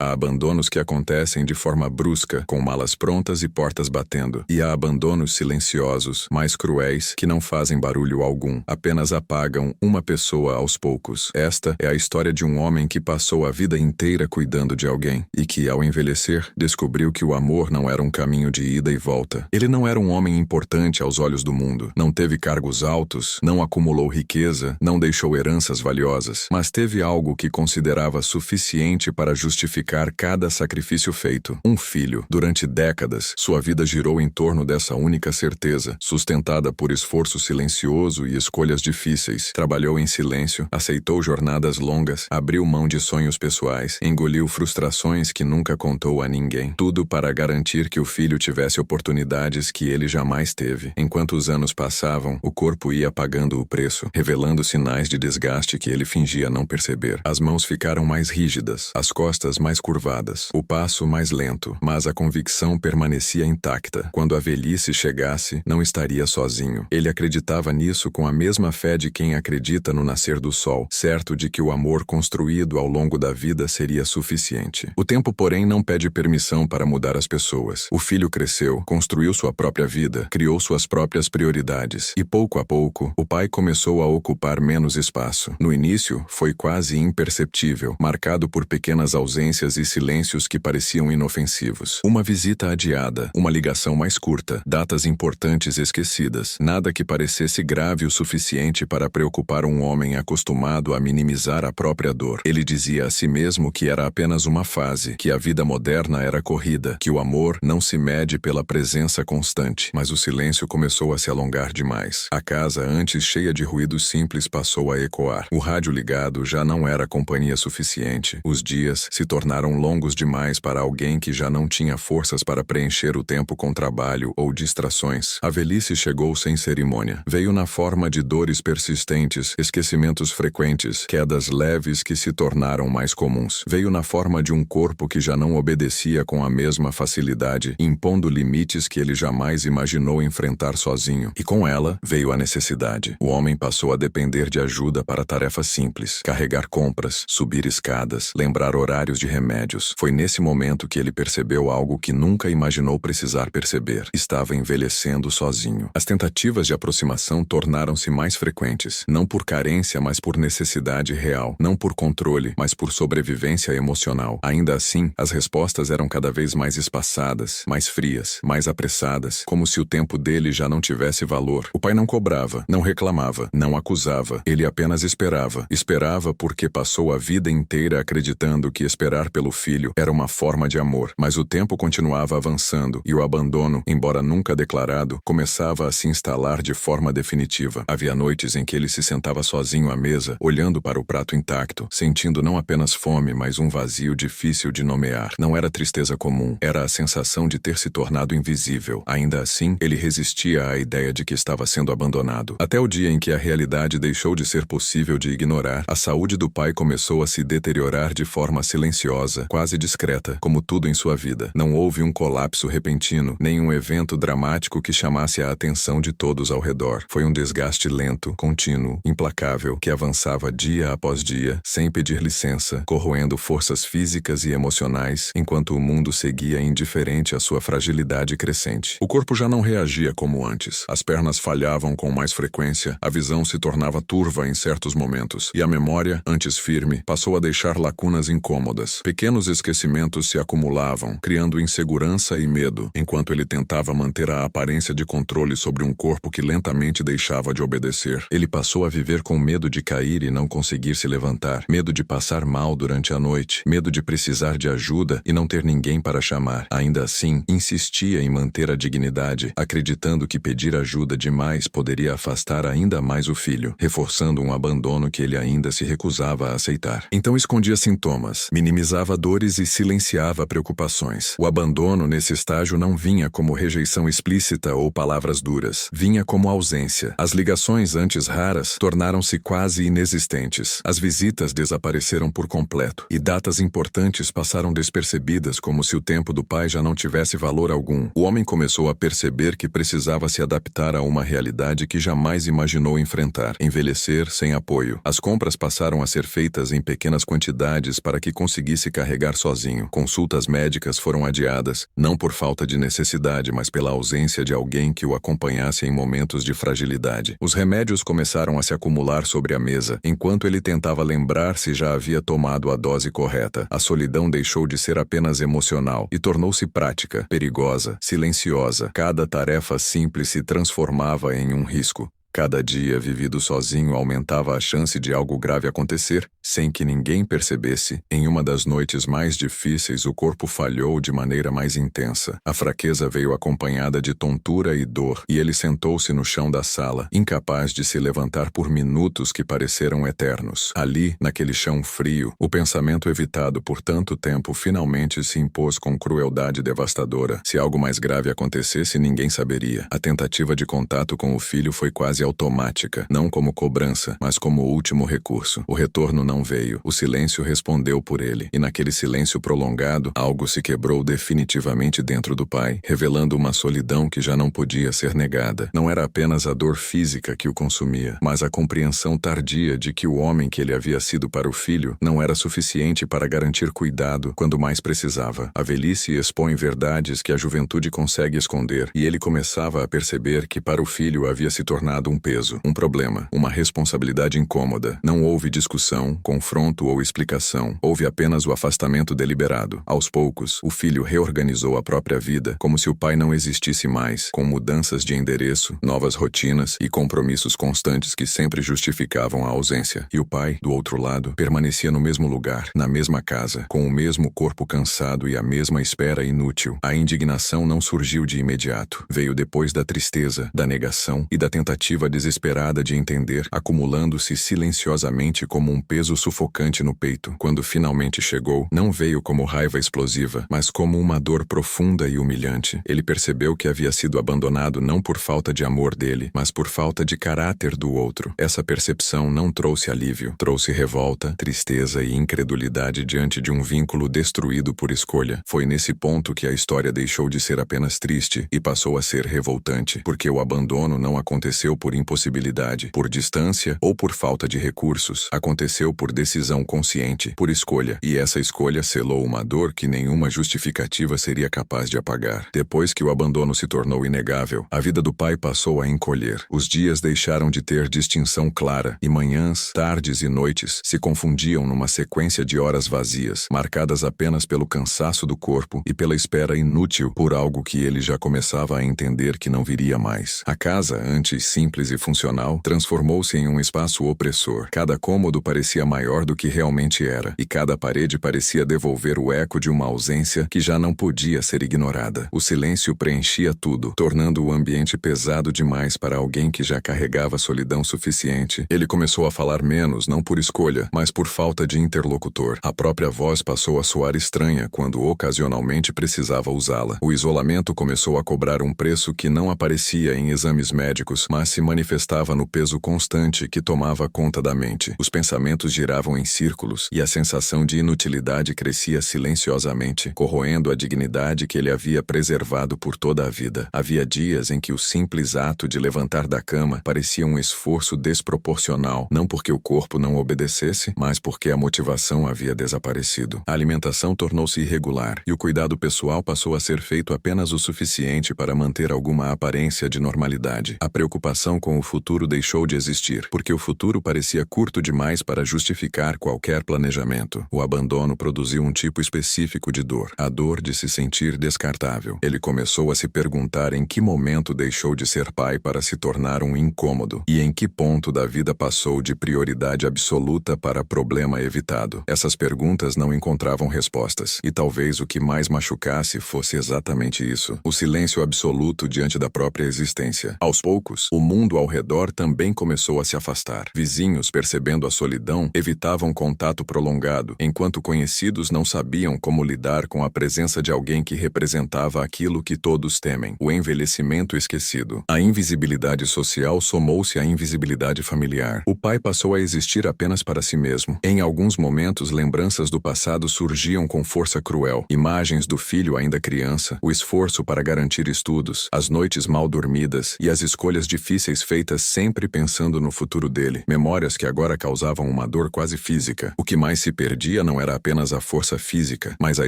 Há abandonos que acontecem de forma brusca, com malas prontas e portas batendo. E há abandonos silenciosos, mais cruéis, que não fazem barulho algum, apenas apagam uma pessoa aos poucos. Esta é a história de um homem que passou a vida inteira cuidando de alguém, e que, ao envelhecer, descobriu que o amor não era um caminho de ida e volta. Ele não era um homem importante aos olhos do mundo, não teve cargos altos, não acumulou riqueza, não deixou heranças valiosas, mas teve algo que considerava suficiente para justificar cada sacrifício feito: um filho. Durante décadas, sua vida girou em torno dessa única certeza, sustentada por esforço silencioso e escolhas difíceis. Trabalhou em silêncio, aceitou jornadas longas, abriu mão de sonhos pessoais, engoliu frustrações que nunca contou a ninguém. Tudo para garantir que o filho tivesse oportunidades que ele jamais teve. Enquanto os anos passavam, o corpo ia pagando o preço, revelando sinais de desgaste que ele fingia não perceber. As mãos ficaram mais rígidas, as costas mais curvadas, o passo mais lento, mas a convicção permanecia intacta. Quando a velhice chegasse, não estaria sozinho. Ele acreditava nisso com a mesma fé de quem acredita no nascer do sol, certo de que o amor construído ao longo da vida seria suficiente. O tempo, porém, não pede permissão para mudar as pessoas. O filho cresceu, construiu sua própria vida, criou suas próprias prioridades, e pouco a pouco, o pai começou a ocupar menos espaço. No início, foi quase imperceptível, marcado por pequenas ausências e silêncios que pareciam inofensivos. Uma visita adiada, uma ligação mais curta, datas importantes esquecidas, nada que parecesse grave o suficiente para preocupar um homem acostumado a minimizar a própria dor. Ele dizia a si mesmo que era apenas uma fase, que a vida moderna era corrida, que o amor não se mede pela presença constante. Mas o silêncio começou a se alongar demais. A casa, antes cheia de ruídos simples, passou a ecoar. O rádio ligado já não era companhia suficiente. Os dias se tornaram longos demais para alguém que já não tinha forças para preencher o tempo com trabalho ou distrações. A velhice chegou sem cerimônia. Veio na forma de dores persistentes, esquecimentos frequentes, quedas leves que se tornaram mais comuns. Veio na forma de um corpo que já não obedecia com a mesma facilidade, impondo limites que ele jamais imaginou enfrentar sozinho. E com ela, veio a necessidade. O homem passou a depender de ajuda para tarefas simples: carregar compras, subir escadas, lembrar horários de remédios. Foi nesse momento que ele percebeu algo que nunca imaginou precisar perceber: estava envelhecendo sozinho. As tentativas de aproximação tornaram-se mais frequentes, não por carência, mas por necessidade real, não por controle, mas por sobrevivência emocional. Ainda assim, as respostas eram cada vez mais espaçadas, mais frias, mais apressadas, como se o tempo dele já não tivesse valor. O pai não cobrava, não reclamava, não acusava. Ele apenas esperava. Esperava porque passou a vida inteira acreditando que esperar pelo filho era uma forma de amor. Mas o tempo continuava avançando e o abandono, embora nunca declarado, começava a se instalar de forma definitiva. Havia noites em que ele se sentava sozinho à mesa, olhando para o prato intacto, sentindo não apenas fome, mas um vazio difícil de nomear. Não era tristeza comum, era a sensação de ter se tornado invisível. Ainda assim, ele resistia à ideia de que estava sendo abandonado. Até o dia em que a realidade deixou de ser possível de ignorar, a saúde do pai começou a se deteriorar de forma silenciosa, quase discreta, como tudo em sua vida. Não houve um colapso repentino, nem um evento dramático que chamasse a atenção de todos ao redor. Foi um desgaste lento, contínuo, implacável, que avançava dia após dia, sem pedir licença, corroendo forças físicas e emocionais, enquanto o mundo seguia indiferente à sua fragilidade crescente. O corpo já não reagia como antes. As pernas falhavam com mais frequência, a visão se tornava turva em certos momentos, e a memória, antes firme, passou a deixar lacunas incômodas. Pequenos esquecimentos se acumulavam, criando insegurança e medo, enquanto ele tentava manter a aparência de controle sobre um corpo que lentamente deixava de obedecer. Ele passou a viver com medo de cair e não conseguir se levantar, medo de passar mal durante a noite, medo de precisar de ajuda e não ter ninguém para chamar. Ainda assim, insistia em manter a dignidade, acreditando que pedir ajuda demais poderia afastar ainda mais o filho, reforçando um abandono que ele ainda se recusava a aceitar. Então escondia sintomas, minimizava dores e silenciava preocupações. O abandono nesse estágio não vinha como rejeição explícita ou palavras duras, vinha como ausência. As ligações antes raras tornaram-se quase inexistentes. As visitas desapareceram por completo, e datas importantes passaram despercebidas, como se o tempo do pai já não tivesse valor algum. O homem começou a perceber que precisava se adaptar a uma realidade que jamais imaginou enfrentar: envelhecer sem apoio. As compras passaram a ser feitas em pequenas quantidades para que conseguisse se carregar sozinho. Consultas médicas foram adiadas, não por falta de necessidade, mas pela ausência de alguém que o acompanhasse em momentos de fragilidade. Os remédios começaram a se acumular sobre a mesa, enquanto ele tentava lembrar se já havia tomado a dose correta. A solidão deixou de ser apenas emocional e tornou-se prática, perigosa, silenciosa. Cada tarefa simples se transformava em um risco. Cada dia vivido sozinho aumentava a chance de algo grave acontecer, sem que ninguém percebesse. Em uma das noites mais difíceis, o corpo falhou de maneira mais intensa. A fraqueza veio acompanhada de tontura e dor, e ele sentou-se no chão da sala, incapaz de se levantar por minutos que pareceram eternos. Ali, naquele chão frio, o pensamento evitado por tanto tempo finalmente se impôs com crueldade devastadora. Se algo mais grave acontecesse, ninguém saberia. A tentativa de contato com o filho foi quase automática, não como cobrança, mas como último recurso. O retorno não veio, o silêncio respondeu por ele, e naquele silêncio prolongado, algo se quebrou definitivamente dentro do pai, revelando uma solidão que já não podia ser negada. Não era apenas a dor física que o consumia, mas a compreensão tardia de que o homem que ele havia sido para o filho não era suficiente para garantir cuidado quando mais precisava. A velhice expõe verdades que a juventude consegue esconder, e ele começava a perceber que para o filho havia se tornado um peso, um problema, uma responsabilidade incômoda. Não houve discussão, confronto ou explicação. Houve apenas o afastamento deliberado. Aos poucos, o filho reorganizou a própria vida, como se o pai não existisse mais, com mudanças de endereço, novas rotinas e compromissos constantes que sempre justificavam a ausência. E o pai, do outro lado, permanecia no mesmo lugar, na mesma casa, com o mesmo corpo cansado e a mesma espera inútil. A indignação não surgiu de imediato. Veio depois da tristeza, da negação e da tentativa desesperada de entender, acumulando-se silenciosamente como um peso sufocante no peito. Quando finalmente chegou, não veio como raiva explosiva, mas como uma dor profunda e humilhante. Ele percebeu que havia sido abandonado não por falta de amor dele, mas por falta de caráter do outro. Essa percepção não trouxe alívio, trouxe revolta, tristeza e incredulidade diante de um vínculo destruído por escolha. Foi nesse ponto que a história deixou de ser apenas triste e passou a ser revoltante, porque o abandono não aconteceu por impossibilidade, por distância ou por falta de recursos. Aconteceu por decisão consciente, por escolha, e essa escolha selou uma dor que nenhuma justificativa seria capaz de apagar. Depois que o abandono se tornou inegável, a vida do pai passou a encolher. Os dias deixaram de ter distinção clara, e manhãs, tardes e noites se confundiam numa sequência de horas vazias, marcadas apenas pelo cansaço do corpo e pela espera inútil por algo que ele já começava a entender que não viria mais. A casa, antes simples e funcional, transformou-se em um espaço opressor. Cada cômodo parecia maior do que realmente era, e cada parede parecia devolver o eco de uma ausência que já não podia ser ignorada. O silêncio preenchia tudo, tornando o ambiente pesado demais para alguém que já carregava solidão suficiente. Ele começou a falar menos, não por escolha, mas por falta de interlocutor. A própria voz passou a soar estranha quando ocasionalmente precisava usá-la. O isolamento começou a cobrar um preço que não aparecia em exames médicos, mas se manifestava no peso constante que tomava conta da mente. Os pensamentos giravam em círculos, e a sensação de inutilidade crescia silenciosamente, corroendo a dignidade que ele havia preservado por toda a vida. Havia dias em que o simples ato de levantar da cama parecia um esforço desproporcional, não porque o corpo não obedecesse, mas porque a motivação havia desaparecido. A alimentação tornou-se irregular, e o cuidado pessoal passou a ser feito apenas o suficiente para manter alguma aparência de normalidade. A preocupação com o futuro deixou de existir, porque o futuro parecia curto demais para justificar qualquer planejamento. O abandono produziu um tipo específico de dor, a dor de se sentir descartável. Ele começou a se perguntar em que momento deixou de ser pai para se tornar um incômodo, e em que ponto da vida passou de prioridade absoluta para problema evitado. Essas perguntas não encontravam respostas, e talvez o que mais machucasse fosse exatamente isso: o silêncio absoluto diante da própria existência. Aos poucos, o mundo ao redor também começou a se afastar. Vizinhos, percebendo a solidão, evitavam contato prolongado, enquanto conhecidos não sabiam como lidar com a presença de alguém que representava aquilo que todos temem: o envelhecimento esquecido. A invisibilidade social somou-se à invisibilidade familiar. O pai passou a existir apenas para si mesmo. Em alguns momentos, lembranças do passado surgiam com força cruel. Imagens do filho ainda criança, o esforço para garantir estudos, as noites mal dormidas e as escolhas difíceis difíceis feitas sempre pensando no futuro dele, memórias que agora causavam uma dor quase física. O que mais se perdia não era apenas a força física, mas a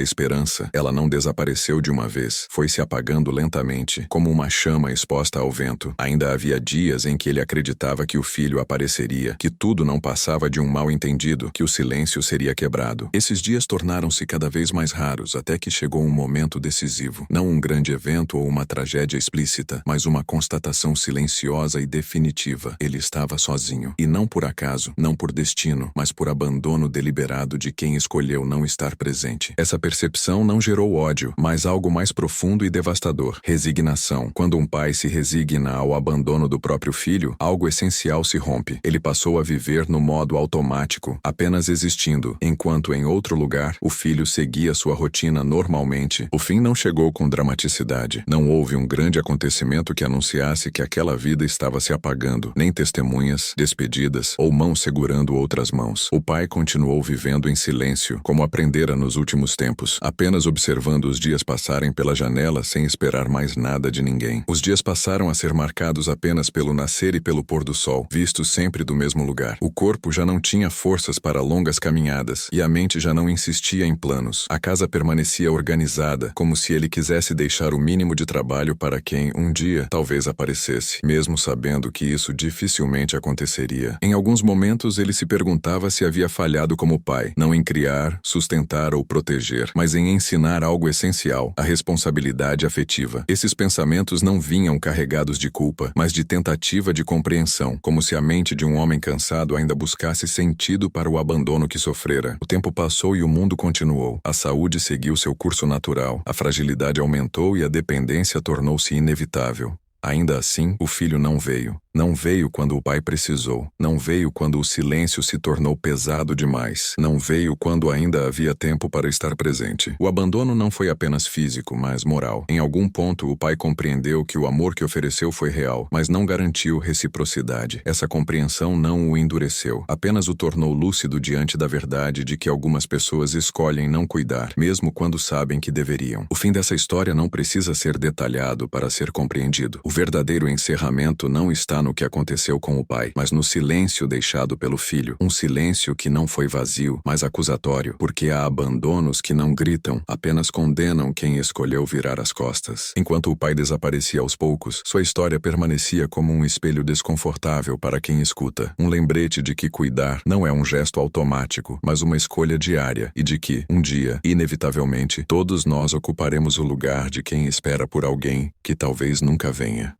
esperança. Ela não desapareceu de uma vez, foi se apagando lentamente, como uma chama exposta ao vento. Ainda havia dias em que ele acreditava que o filho apareceria, que tudo não passava de um mal-entendido, que o silêncio seria quebrado. Esses dias tornaram-se cada vez mais raros, até que chegou um momento decisivo. Não um grande evento ou uma tragédia explícita, mas uma constatação silenciosa e definitiva. Ele estava sozinho. E não por acaso, não por destino, mas por abandono deliberado de quem escolheu não estar presente. Essa percepção não gerou ódio, mas algo mais profundo e devastador: resignação. Quando um pai se resigna ao abandono do próprio filho, algo essencial se rompe. Ele passou a viver no modo automático, apenas existindo, enquanto em outro lugar, o filho seguia sua rotina normalmente. O fim não chegou com dramaticidade. Não houve um grande acontecimento que anunciasse que aquela vida estava se apagando, nem testemunhas, despedidas ou mãos segurando outras mãos. O pai continuou vivendo em silêncio, como aprendera nos últimos tempos, apenas observando os dias passarem pela janela sem esperar mais nada de ninguém. Os dias passaram a ser marcados apenas pelo nascer e pelo pôr do sol, vistos sempre do mesmo lugar. O corpo já não tinha forças para longas caminhadas, e a mente já não insistia em planos. A casa permanecia organizada, como se ele quisesse deixar o mínimo de trabalho para quem, um dia, talvez aparecesse, mesmo sabendo que isso dificilmente aconteceria. Em alguns momentos ele se perguntava se havia falhado como pai, não em criar, sustentar ou proteger, mas em ensinar algo essencial: a responsabilidade afetiva. Esses pensamentos não vinham carregados de culpa, mas de tentativa de compreensão, como se a mente de um homem cansado ainda buscasse sentido para o abandono que sofrera. O tempo passou e o mundo continuou. A saúde seguiu seu curso natural, a fragilidade aumentou e a dependência tornou-se inevitável. Ainda assim, o filho não veio. Não veio quando o pai precisou. Não veio quando o silêncio se tornou pesado demais. Não veio quando ainda havia tempo para estar presente. O abandono não foi apenas físico, mas moral. Em algum ponto, o pai compreendeu que o amor que ofereceu foi real, mas não garantiu reciprocidade. Essa compreensão não o endureceu, apenas o tornou lúcido diante da verdade de que algumas pessoas escolhem não cuidar, mesmo quando sabem que deveriam. O fim dessa história não precisa ser detalhado para ser compreendido. O verdadeiro encerramento não está no que aconteceu com o pai, mas no silêncio deixado pelo filho. Um silêncio que não foi vazio, mas acusatório, porque há abandonos que não gritam, apenas condenam quem escolheu virar as costas. Enquanto o pai desaparecia aos poucos, sua história permanecia como um espelho desconfortável para quem escuta. Um lembrete de que cuidar não é um gesto automático, mas uma escolha diária, e de que, um dia, inevitavelmente, todos nós ocuparemos o lugar de quem espera por alguém que talvez nunca venha.